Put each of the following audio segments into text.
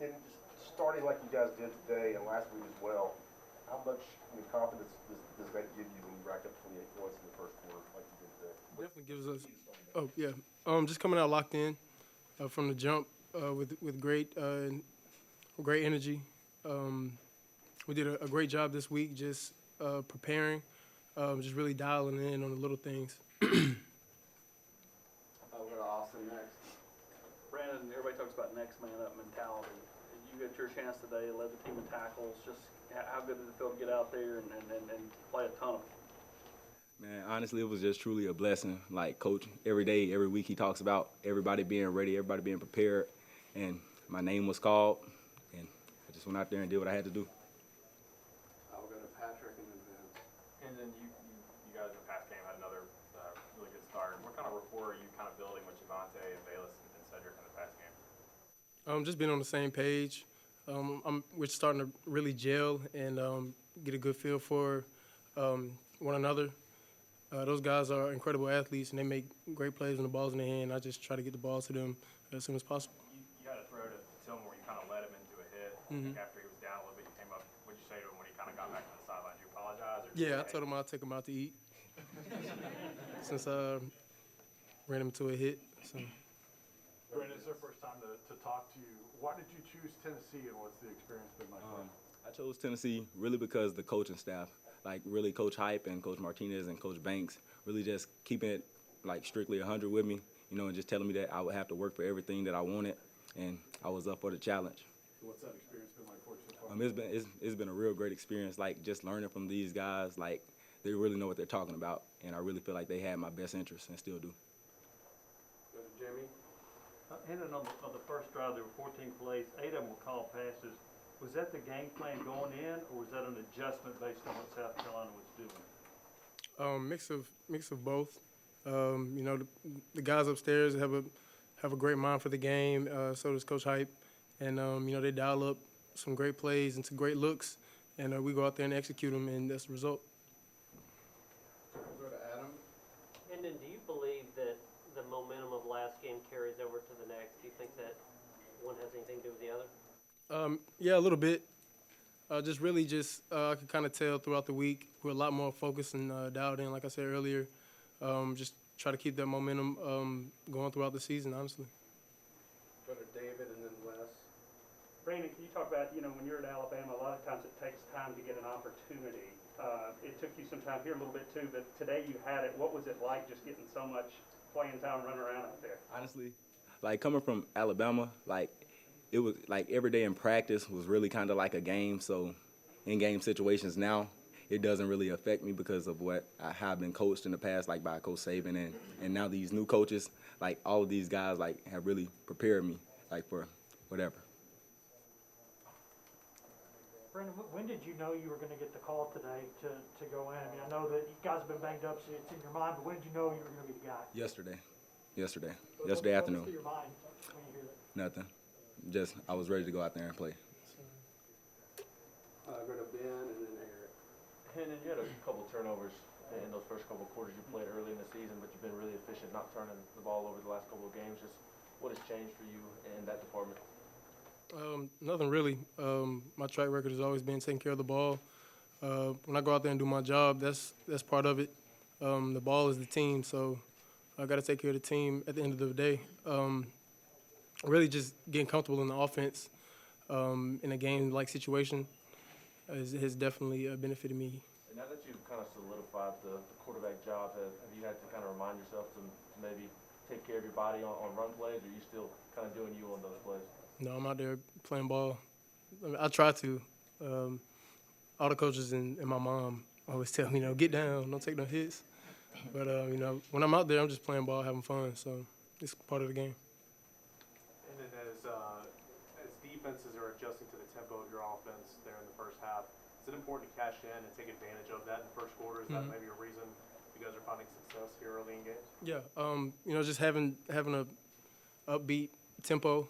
And just starting like you guys did today and last week as well, how much confidence does that give you when you rack up 28 points in the first quarter like you did today? Definitely gives us. Oh yeah, just coming out locked in from the jump with great energy. We did a great job this week just preparing, just really dialing in on the little things. We'll go to Austin next. Brandon, everybody talks about next man up mentality. You got your chance today, led the team in tackles. Just how good did it feel to get out there and play a ton of them? Man, honestly, it was just truly a blessing. Like, Coach, every day, every week, he talks about everybody being ready, everybody being prepared, and my name was called, and I just went out there and did what I had to do. I'll go to Patrick and then Vince. And then you guys in the past game had another really good start. What kind of rapport are you kind of building with Javonte and Bayless and Cedric in the past game? Just being on the same page. We're starting to really gel and get a good feel for one another. Those guys are incredible athletes, and they make great plays when the ball's in their hand. I just try to get the ball to them as soon as possible. You had a throw to Tillman where you kind of led him into a hit. Mm-hmm. After he was down a little bit, you came up. What did you say to him when he kind of got back to the sidelines? You apologize? Or Yeah, I told him I'd take him out to eat since I ran him into a hit. So. Brandon, it's our first time to talk to you. Why did you choose Tennessee, and what's the experience been like? I chose Tennessee really because the coaching staff, like really Coach Hype and Coach Martinez and Coach Banks, really just keeping it like strictly 100 with me, and just telling me that I would have to work for everything that I wanted, and I was up for the challenge. What's that experience been like for you so far? It's been a real great experience, like just learning from these guys, like they really know what they're talking about, and I really feel like they had my best interests and still do. Go to Jimmy. Hendon, on the first drive, there were 14 plays. 8 of them were called passes. Was that the game plan going in, or was that an adjustment based on what South Carolina was doing? Mix of both. The guys upstairs have a great mind for the game. So does Coach Hype, and they dial up some great plays and some great looks, and we go out there and execute them, and that's the result. We'll go to Adam. Hendon, do you believe that the momentum of last game carries over to the next? Do you think that one has anything to do with the other? Yeah, a little bit. I could kind of tell throughout the week we're a lot more focused and dialed in, like I said earlier. Just try to keep that momentum going throughout the season, honestly. Go to David and then Wes. Brandon, can you talk about, when you're at Alabama, a lot of times it takes time to get an opportunity. It took you some time here a little bit too, but today you had it. What was it like just getting so much playing time running around out there? Honestly, like coming from Alabama, like it was like every day in practice was really kind of like a game. So in game situations now, it doesn't really affect me because of how I've been coached in the past, like by Coach Saban and now these new coaches, like all of these guys like have really prepared me like for whatever. Brandon, when did you know you were going to get the call today to go in? I mean, I know that you guys have been banged up, so it's in your mind, but when did you know you were going to be the guy? Yesterday What afternoon. was through your mind when you hear that? Nothing. Just I was ready to go out there and play. Go to Ben and then Eric. Hendon, you had a couple turnovers in those first couple of quarters you played early in the season, but you've been really efficient not turning the ball over the last couple of games. Just what has changed for you in that department? Nothing really. My track record has always been taking care of the ball. When I go out there and do my job, that's part of it. The ball is the team, so I got to take care of the team at the end of the day. Really just getting comfortable in the offense in a game-like situation has definitely benefited me. And now that you've kind of solidified the quarterback job, have you had to kind of remind yourself to maybe take care of your body on run plays, or are you still kind of doing you on those plays? No, I'm out there playing ball. I try to. All the coaches and my mom always tell me, get down, don't take no hits. But, when I'm out there, I'm just playing ball, having fun. So it's part of the game. And then as defenses are adjusting to the tempo of your offense there in the first half, is it important to cash in and take advantage of that in the first quarter? Is that maybe a reason you guys are finding success here early in games? Yeah, just having a upbeat tempo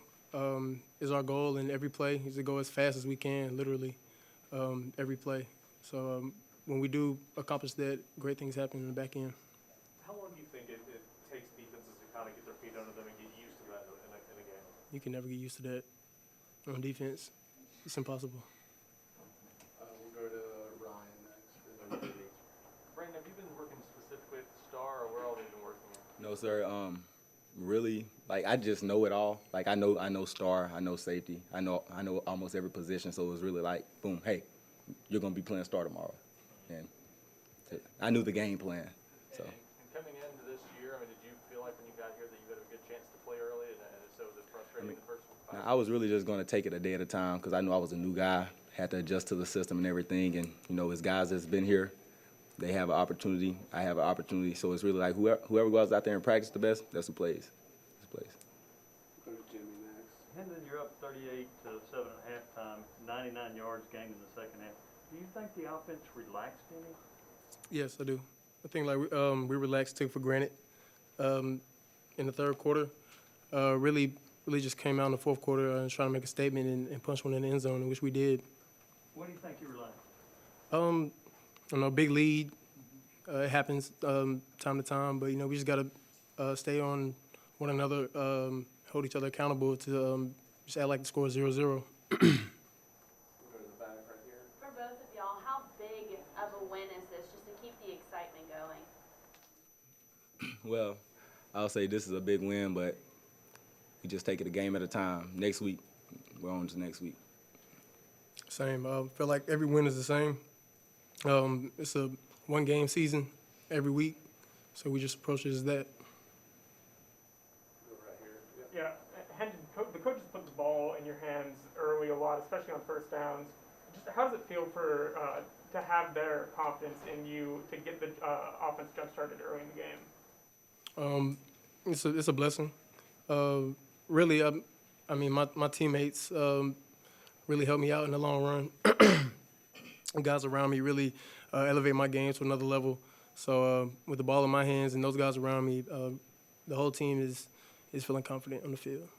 is our goal in every play, is to go as fast as we can, literally, every play. So when we do accomplish that, great things happen in the back end. How long do you think it takes defenses to kind of get their feet under them and get used to that in a game? You can never get used to that. On defense, it's impossible. We'll go to Ryan next for the meeting. Brandon, have you been working specifically at the Star, or where all have you been working at? No, sir. Really, like I just know it all. Like I know star, I know safety, I know almost every position. So it was really like, boom, hey, you're gonna be playing star tomorrow, and I knew the game plan. So. And coming into this year, I mean, did you feel like when you got here that you had a good chance to play early, and so was it frustrating the first 5 Now, I was really just gonna take it a day at a time because I knew I was a new guy, had to adjust to the system and everything. And as guys that's been here, they have an opportunity. I have an opportunity. So it's really like whoever goes out there and practice the best, that's who plays. Go to Jimmy next. Hendon, you're up 38 to 7 at halftime, 99 yards gained in the second half. Do you think the offense relaxed any? Yes, I do. I think like we relaxed, took for granted in the third quarter. Really just came out in the fourth quarter trying to make a statement and punch one in the end zone, which we did. What do you think you relaxed? I know, big lead. It happens time to time, but we just gotta stay on one another, hold each other accountable to just act like the score is 0-0. We'll go to the back right here. For both of y'all, how big of a win is this just to keep the excitement going? Well, I'll say this is a big win, but we just take it a game at a time. Next week, we're on to next week. Same. Feel like every win is the same. It's a one-game season every week, so we just approach it as that. Go right here. Yep. Yeah, Hendon, the coaches put the ball in your hands early a lot, especially on first downs. Just how does it feel for to have their confidence in you to get the offense jump-started early in the game? It's a blessing. Really, I mean, my teammates really helped me out in the long run. The guys around me really elevate my game to another level. So with the ball in my hands and those guys around me, the whole team is feeling confident on the field.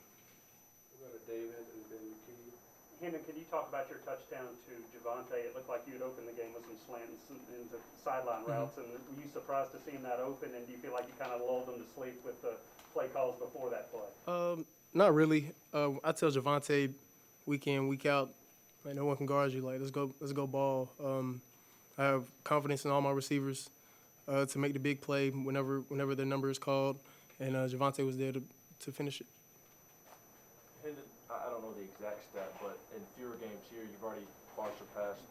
We'll go to David and then McKee. Hendon, can you talk about your touchdown to Javonte? It looked like you had opened the game with some slants into sideline routes, and were you surprised to see him that open, and do you feel like you kind of lulled him to sleep with the play calls before that play? Not really. I tell Javonte week in, week out, like, no one can guard you. Like, let's go ball. I have confidence in all my receivers to make the big play whenever their number is called, and Javonte was there to finish it. Hendon, I don't know the exact stat, but in fewer games here, you've already far surpassed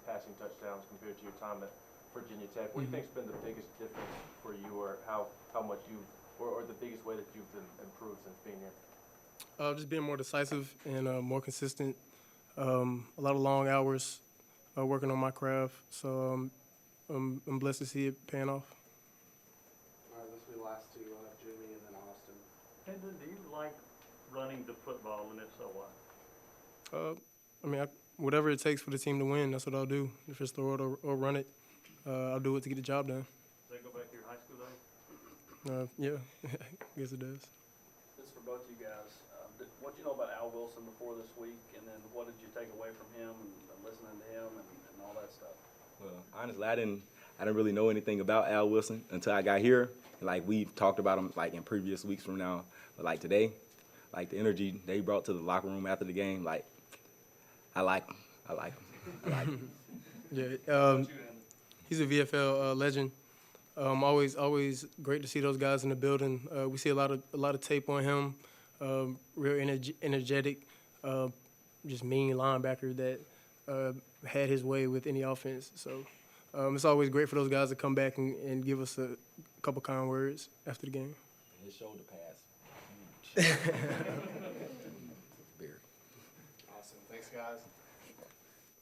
passing touchdowns compared to your time at Virginia Tech. What do you think's been the biggest difference for you, or how much you've, or the biggest way that you've improved since being here? Just being more decisive and more consistent. A lot of long hours working on my craft, so I'm blessed to see it paying off. All right, this will be the last two. We'll have Jimmy and then Austin. Hendon, do you like running the football, and if so, why? I mean, whatever it takes for the team to win, that's what I'll do. If it's throw it or run it, I'll do it to get the job done. Does that go back to your high school days? Yeah, I guess it does. This is for both you guys. What you know about Al Wilson before this week, and then what did you take away from him and listening to him and all that stuff? Well, honestly, I didn't really know anything about Al Wilson until I got here. Like, we've talked about him like in previous weeks from now, but like today, like the energy they brought to the locker room after the game, like I like him. Yeah, he's a VFL legend. Always great to see those guys in the building. We see a lot of tape on him. Real energetic, just mean linebacker that had his way with any offense. So it's always great for those guys to come back and give us a couple kind words after the game. His shoulder pass. Huge. Awesome. Thanks, guys.